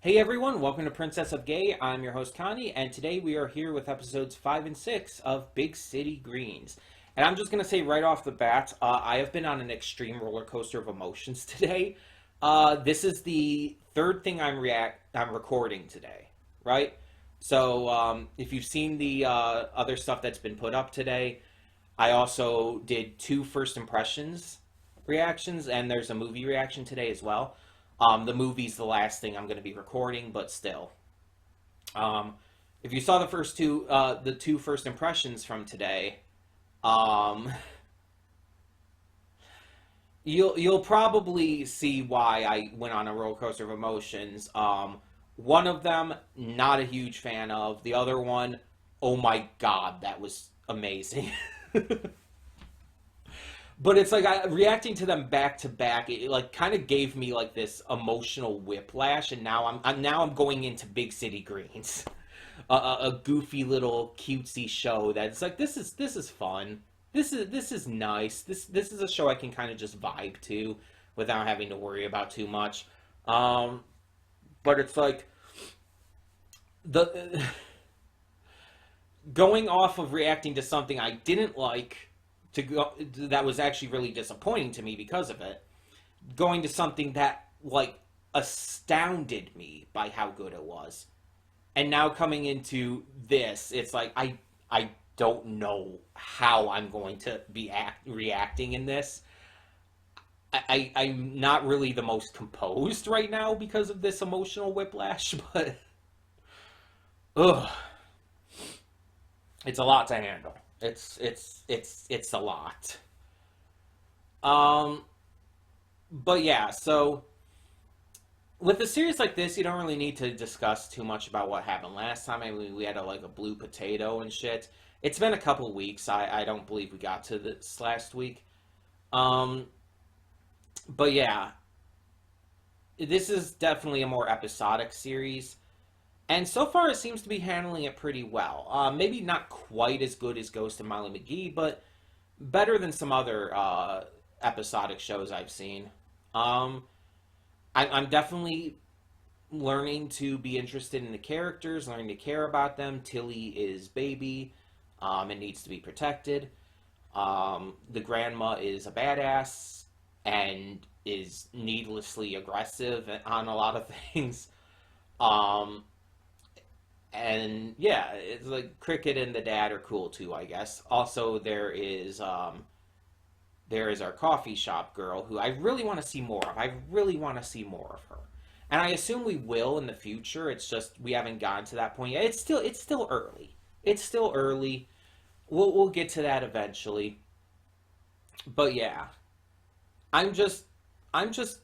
Hey everyone, welcome to Princess of Gay. I'm your host Connie, and today we are here with episodes 5 and 6 of Big City Greens. And I'm just going to say right off the bat, I have been on an extreme roller coaster of emotions today. This is the third thing I'm recording today, right? So if you've seen the other stuff that's been put up today, I also did two first impressions reactions, and there's a movie reaction today as well. The movie's the last thing I'm going to be recording, but still. If you saw the two first impressions from today, um, you'll probably see why I went on a roller coaster of emotions. One of them, not a huge fan of. The other one, oh my god, that was amazing. But it's like reacting to them back to back. It like kind of gave me like this emotional whiplash, and now I'm going into Big City Greens, a goofy little cutesy show that's like this is fun. This is nice. This is a show I can kind of just vibe to without having to worry about too much. But it's like the going off of reacting to something I didn't like to go that was actually really disappointing to me because of it, going to something that like astounded me by how good it was, and now coming into this, it's like I don't know how I'm going to be reacting in this. I'm not really the most composed right now because of this emotional whiplash, but ugh, it's a lot to handle. It's a lot. Um, but yeah, so with a series like this, you don't really need to discuss too much about what happened last time. I mean, we had like a blue potato and shit. It's been a couple of weeks. I don't believe we got to this last week. Um, but yeah, this is definitely a more episodic series. And so far, it seems to be handling it pretty well. Maybe not quite as good as Ghost and Molly McGee, but better than some other episodic shows I've seen. Um, I'm definitely learning to be interested in the characters, learning to care about them. Tilly is baby and needs to be protected. The grandma is a badass and is needlessly aggressive on a lot of things. Um, and yeah, it's like Cricket and the dad are cool too, I guess. Also, there is our coffee shop girl who I really want to see more of. I really want to see more of her, and I assume we will in the future. It's just we haven't gotten to that point yet. It's still early. It's still early. We'll get to that eventually. But yeah, I'm just I'm just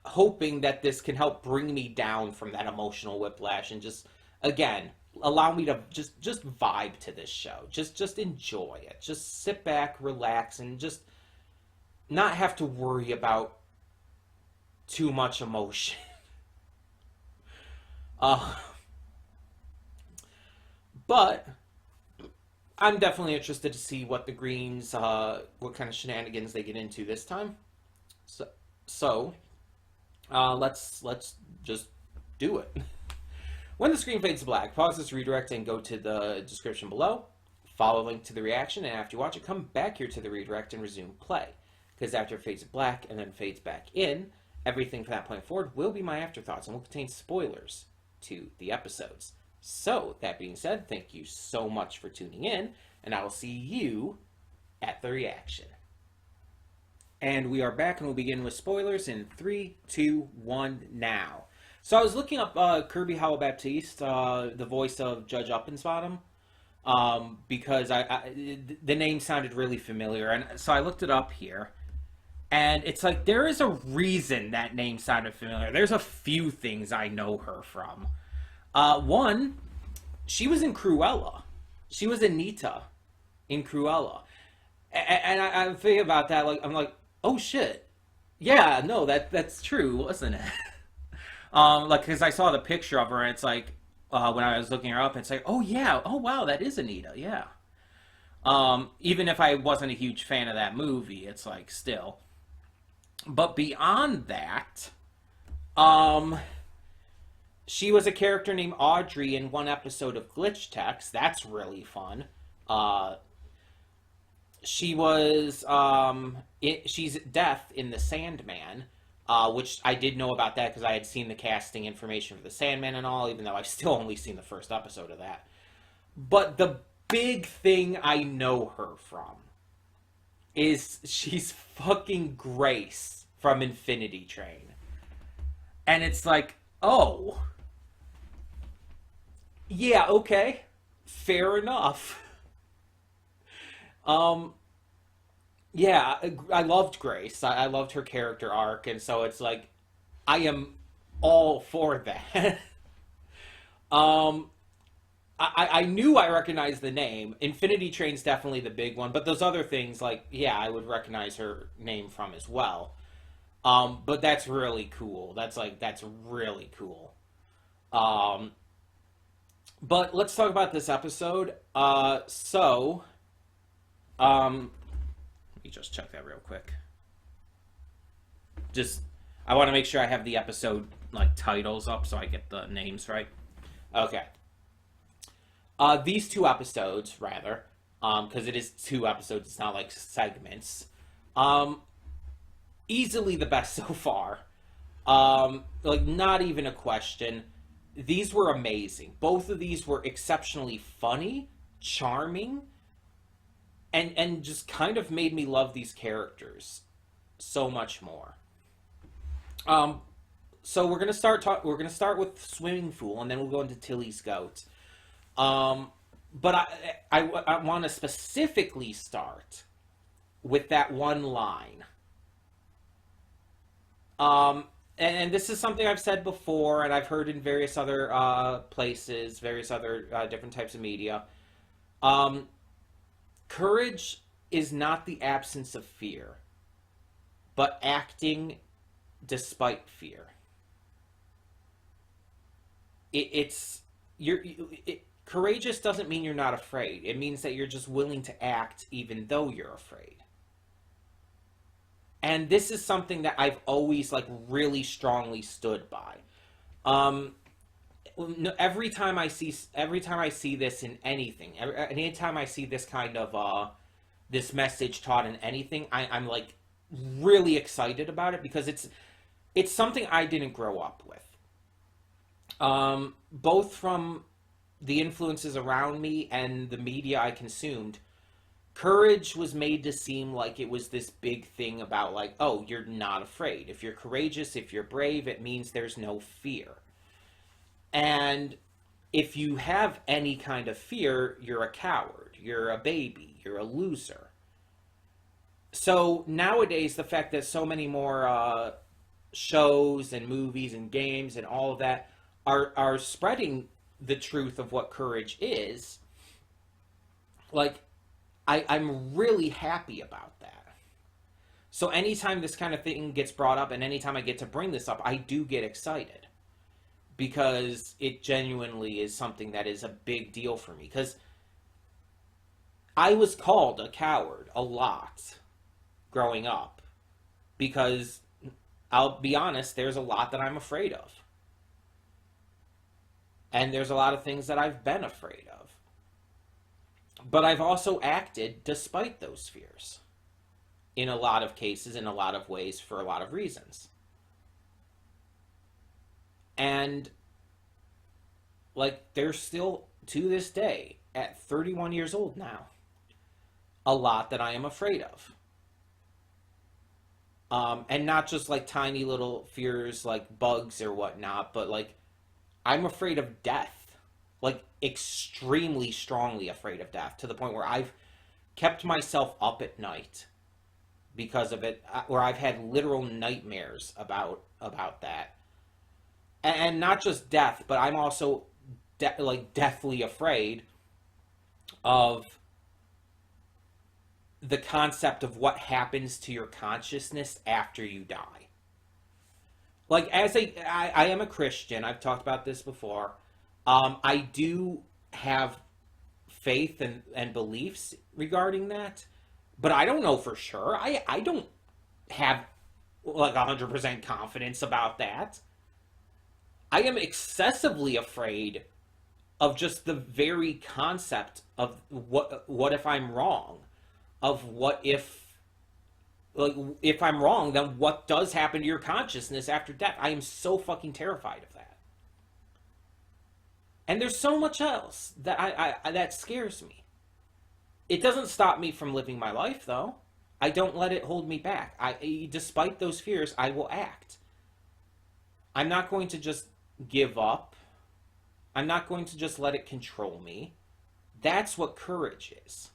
hoping that this can help bring me down from that emotional whiplash and just again allow me to just vibe to this show. Just enjoy it. Just sit back, relax, and just not have to worry about too much emotion. Uh, but I'm definitely interested to see what the Greens, what kind of shenanigans they get into this time. So, let's just do it. When the screen fades to black, pause this redirect and go to the description below. Follow a link to the reaction, and after you watch it, come back here to the redirect and resume play. Because after it fades to black and then fades back in, everything from that point forward will be my afterthoughts and will contain spoilers to the episodes. So, that being said, thank you so much for tuning in, and I will see you at the reaction. And we are back, and we'll begin with spoilers in 3, 2, 1, now. So I was looking up Kirby Howell Baptiste, the voice of Judge Uppensbottom, because the name sounded really familiar, and so I looked it up here, and it's like there is a reason that name sounded familiar. There's a few things I know her from. One, she was in Cruella. She was Anita in Cruella, and I'm thinking about that. Like I'm like, oh shit, yeah, no, that's true, wasn't it? Like, because I saw the picture of her, and it's like, when I was looking her up, it's like, oh yeah, oh wow, that is Anita, yeah. Even if I wasn't a huge fan of that movie, it's like, still. But beyond that, um, She was a character named Audrey in one episode of Glitch Text. That's really fun. Uh, she was she's Death in The Sandman, which I did know about that because I had seen the casting information for The Sandman and all, even though I've still only seen the first episode of that. But the big thing I know her from is she's fucking Grace from Infinity Train. And it's like, oh, yeah, okay, fair enough. Um, yeah, I loved Grace. I loved her character arc, and so it's like I am all for that. um, I knew I recognized the name. Infinity Train's definitely the big one, but those other things, like, yeah, I would recognize her name from as well. But that's really cool. That's really cool. Um, but let's talk about this episode. Let me just check that real quick. Just, I want to make sure I have the episode like titles up so I get the names right. Okay. These two episodes, rather, because it is two episodes, it's not like segments. Um, Easily the best so far. Like, not even a question. These were amazing. Both of these were exceptionally funny, charming, and just kind of made me love these characters so much more. Um, so we're gonna start with Swimming Fool, and then we'll go into Tilly's Goat. But I want to specifically start with that one line. And this is something I've said before, and I've heard in various other places, various other different types of media. Um, Courage is not the absence of fear, but acting despite fear. It's courageous doesn't mean you're not afraid. It means that you're just willing to act even though you're afraid. And this is something that I've always like really strongly stood by. Um, every time I see this in anything, anytime I see this kind of this message taught in anything, I'm like really excited about it because it's something I didn't grow up with. Both from the influences around me and the media I consumed, courage was made to seem like it was this big thing about like, oh, you're not afraid. If you're courageous, if you're brave, it means there's no fear. And if you have any kind of fear, you're a coward, you're a baby, you're a loser. So nowadays, the fact that so many more shows and movies and games and all of that are spreading the truth of what courage is, like, I'm really happy about that. So anytime this kind of thing gets brought up and anytime I get to bring this up, I do get excited because it genuinely is something that is a big deal for me. Because I was called a coward a lot growing up because I'll be honest, there's a lot that I'm afraid of. And there's a lot of things that I've been afraid of. But I've also acted despite those fears. In a lot of cases, in a lot of ways, for a lot of reasons. And, like, there's still, to this day, at 31 years old now, a lot that I am afraid of. And not just, like, tiny little fears like bugs or whatnot, but, like, I'm afraid of death. Like, extremely strongly afraid of death, to the point where I've kept myself up at night because of it, where I've had literal nightmares about that. And not just death, but I'm also like deathly afraid of the concept of what happens to your consciousness after you die. Like, I am a Christian. I've talked about this before. I do have faith and beliefs regarding that, but I don't know for sure. I don't have like 100% confidence about that. I am excessively afraid of just the very concept of what if I'm wrong, of what if, like, if I'm wrong, then what does happen to your consciousness after death? I am so fucking terrified of that. And there's so much else that that scares me. It doesn't stop me from living my life, though. I don't let it hold me back. Despite those fears, I will act. I'm not going to just give up. I'm not going to just let it control me. That's what courage is.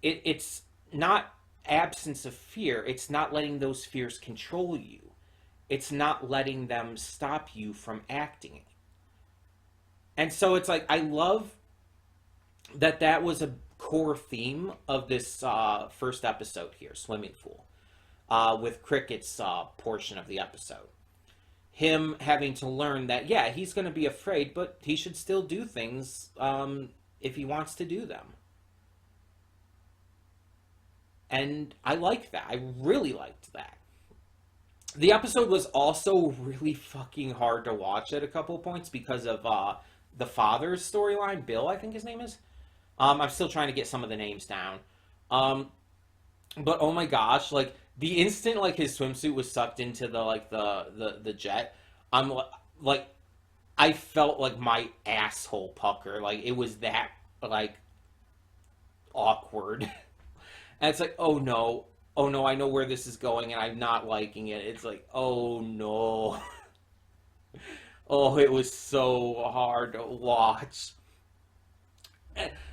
It's not absence of fear. It's not letting those fears control you. It's not letting them stop you from acting. And so it's like, I love that was a core theme of this first episode here, Swimming Pool, with Cricket's portion of the episode. Him having to learn that, yeah, he's going to be afraid, but he should still do things if he wants to do them. And I like that. I really liked that. The episode was also really fucking hard to watch at a couple of points because of the father's storyline. Bill, I think his name is. I'm still trying to get some of the names down. But oh my gosh, like the instant like his swimsuit was sucked into the jet, I'm like I felt like my asshole pucker. Like it was that like awkward. And it's like, oh no, I know where this is going and I'm not liking it. It's like, oh no. Oh, it was so hard to watch.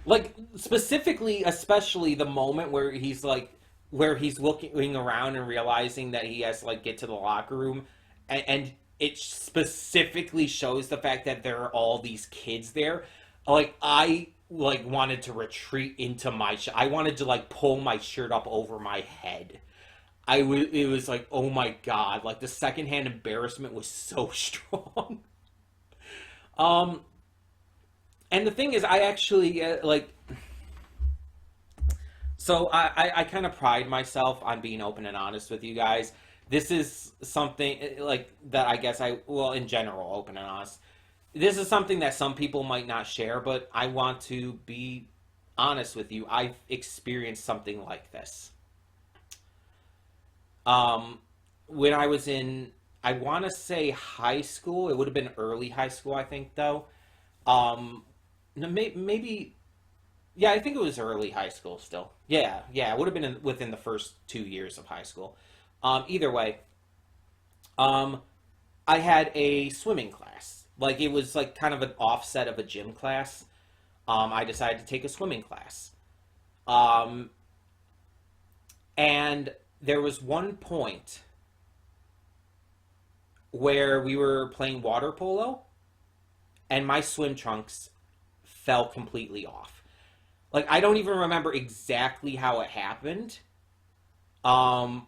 Like, specifically, especially the moment where he's looking around and realizing that he has to, like, get to the locker room. And it specifically shows the fact that there are all these kids there. Like, I wanted to retreat into my I wanted to like pull my shirt up over my head. It was like, oh my god, like the secondhand embarrassment was so strong. And the thing is, I actually so I kind of pride myself on being open and honest with you guys. This is something like that I guess in general, open and honest. This is something that some people might not share, but I want to be honest with you. I've experienced something like this. When I was in, I want to say high school. It would have been early high school, I think, though. Maybe, yeah, I think it was early high school still. Yeah, it would have been within the first 2 years of high school. Either way, I had a swimming class. Like, it was like kind of an offset of a gym class. I decided to take a swimming class. And there was one point where we were playing water polo and my swim trunks fell completely off. Like, I don't even remember exactly how it happened. I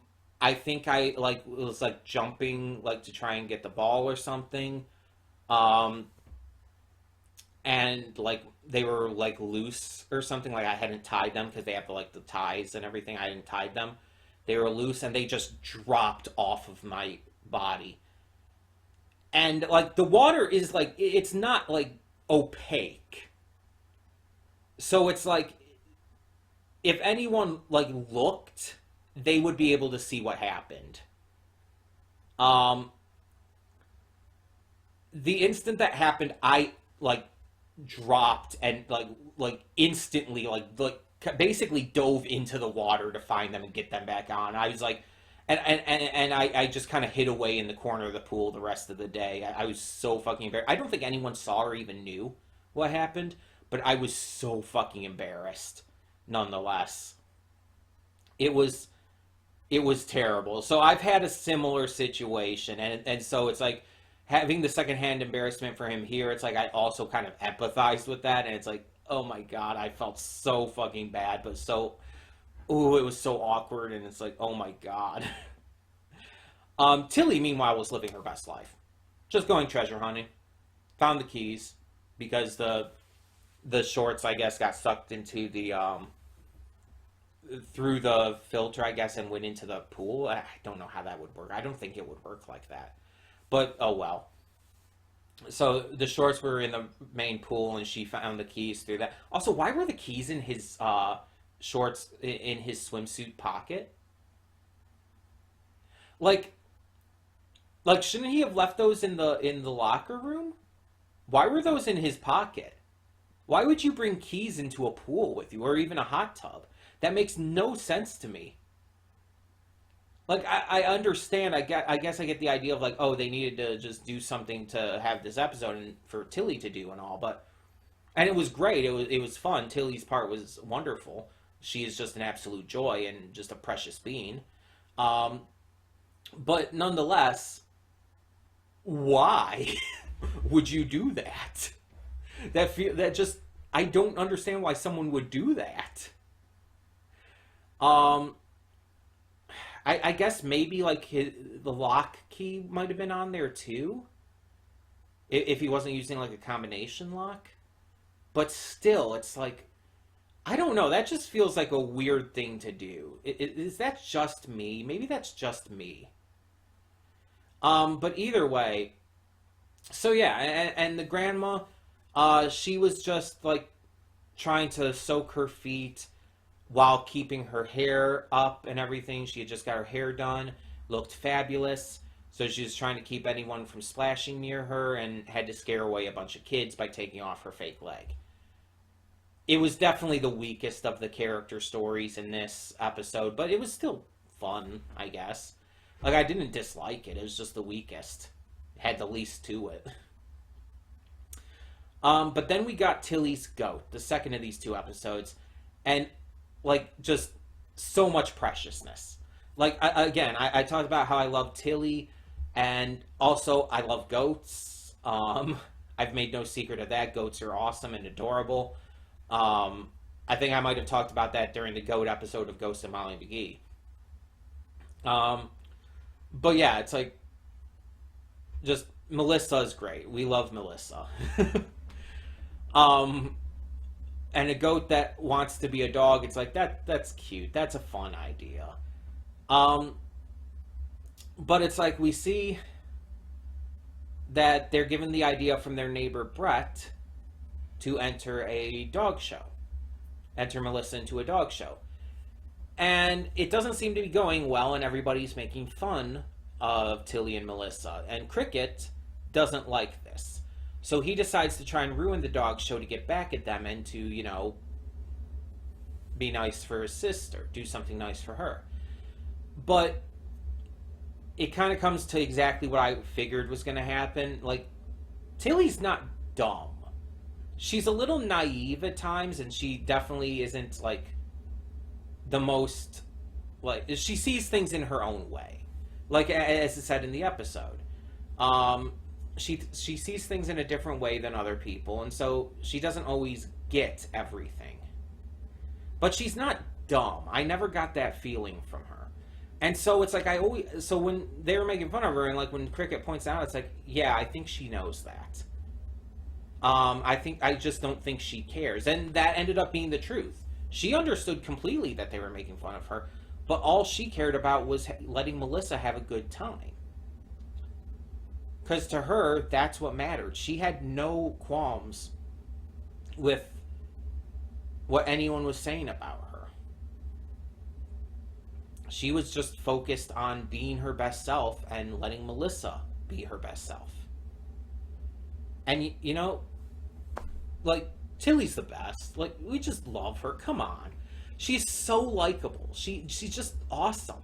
think I was like jumping like to try and get the ball or something. And like they were like loose or something, like I hadn't tied them because they have the ties and everything. I hadn't tied them. They were loose and they just dropped off of my body. And like the water is like, it's not like opaque. So it's like if anyone like looked, they would be able to see what happened. The instant that happened, I like dropped and like instantly like basically dove into the water to find them and get them back on. I was like, and I just kind of hid away in the corner of the pool the rest of the day. I was so fucking embarrassed. I don't think anyone saw or even knew what happened, but I was so fucking embarrassed nonetheless. It was terrible. So I've had a similar situation, and so it's like having the secondhand embarrassment for him here. It's like I also kind of empathized with that, and it's like, oh my god, I felt so fucking bad, but so, ooh, it was so awkward, and it's like, oh my god. Tilly, meanwhile, was living her best life, just going treasure hunting. Found the keys because the shorts, I guess, got sucked into the through the filter, I guess, and went into the pool. I don't know how that would work. I don't think it would work like that. But oh well. So the shorts were in the main pool, and she found the keys through that. Also, why were the keys in his shorts in his swimsuit pocket? Like, shouldn't he have left those in the locker room? Why were those in his pocket? Why would you bring keys into a pool with you, or even a hot tub? That makes no sense to me. Like, I understand. I guess I get the idea of like, oh, they needed to just do something to have this episode and for Tilly to do and all, but and it was great. It was fun. Tilly's part was wonderful. She is just an absolute joy and just a precious being. Um, but nonetheless, why would you do that? That just I don't understand why someone would do that. Um, I guess maybe like the lock key might have been on there too, if he wasn't using like a combination lock. But still, it's like I don't know. That just feels like a weird thing to do. Is that just me? Maybe that's just me. But either way, so yeah, and the grandma, she was just like trying to soak her feet while keeping her hair up and everything. She had just got her hair done, looked fabulous. So she was trying to keep anyone from splashing near her and had to scare away a bunch of kids by taking off her fake leg. It was definitely the weakest of the character stories in this episode, but it was still fun, I guess. Like, I didn't dislike it. It was just the weakest. It had the least to it. But then we got Tilly's Goat, the second of these two episodes, and like just so much preciousness. Like I talked about how I love Tilly, and also I love goats. I've made no secret of that. Goats are awesome and adorable. I think I might have talked about that during the Goat episode of Ghost and Molly McGee. But yeah, it's like just Melissa is great. We love Melissa. um, and a goat that wants to be a dog, it's like that's cute. That's a fun idea. Um, but it's like we see that they're given the idea from their neighbor Brett to enter a dog show. Enter Melissa into a dog show. And it doesn't seem to be going well, and everybody's making fun of Tilly and Melissa. And Cricket doesn't like this. So he decides to try and ruin the dog show to get back at them and to, be nice for his sister, do something nice for her. But it kind of comes to exactly what I figured was going to happen. Like, Tilly's not dumb. She's a little naive at times, and she definitely isn't, like, the most, like, she sees things in her own way. Like, as it said in the episode. She sees things in a different way than other people, and so she doesn't always get everything. But she's not dumb. I never got that feeling from her. And so it's like so when they were making fun of her, and like when Cricket points out, it's like, yeah, I think she knows that. I just don't think she cares. And that ended up being the truth. She understood completely that they were making fun of her, but all she cared about was letting Melissa have a good time. Because to her, that's what mattered. She had no qualms with what anyone was saying about her. She was just focused on being her best self and letting Melissa be her best self. And, like, Tilly's the best. Like, we just love her. Come on. She's so likable. She's just awesome.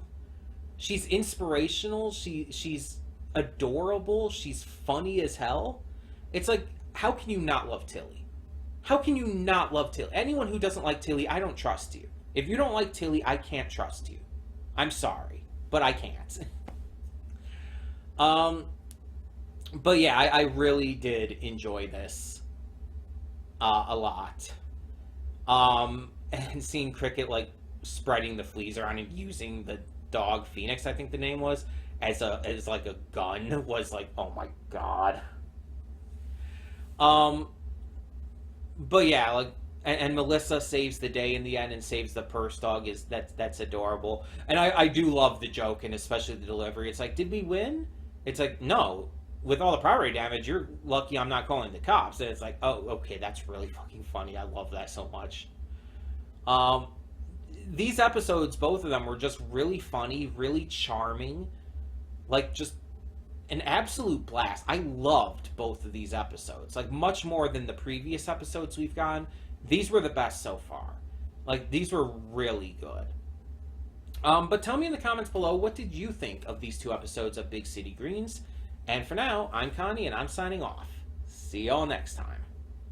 She's inspirational. She's adorable. She's funny as hell. It's like, how can you not love Tilly? How can you not love Tilly? Anyone who doesn't like Tilly, I don't trust you. If you don't like Tilly, I can't trust you. I'm sorry, but I can't. But yeah, I really did enjoy this a lot. And seeing Cricket like spreading the fleas around and using the dog Phoenix, I think the name was, as like a gun was like, oh my god. But yeah, like, and Melissa saves the day in the end and saves the purse dog. That's adorable. And I do love the joke, and especially the delivery. It's like, did we win? It's like, no, with all the property damage, you're lucky I'm not calling the cops. And it's like, oh, okay, that's really fucking funny. I love that so much. These episodes, both of them, were just really funny, really charming. Like, just an absolute blast. I loved both of these episodes. Like, much more than the previous episodes we've gotten. These were the best so far. Like, these were really good. But tell me in the comments below, what did you think of these 2 episodes of Big City Greens? And for now, I'm Connie, and I'm signing off. See y'all next time.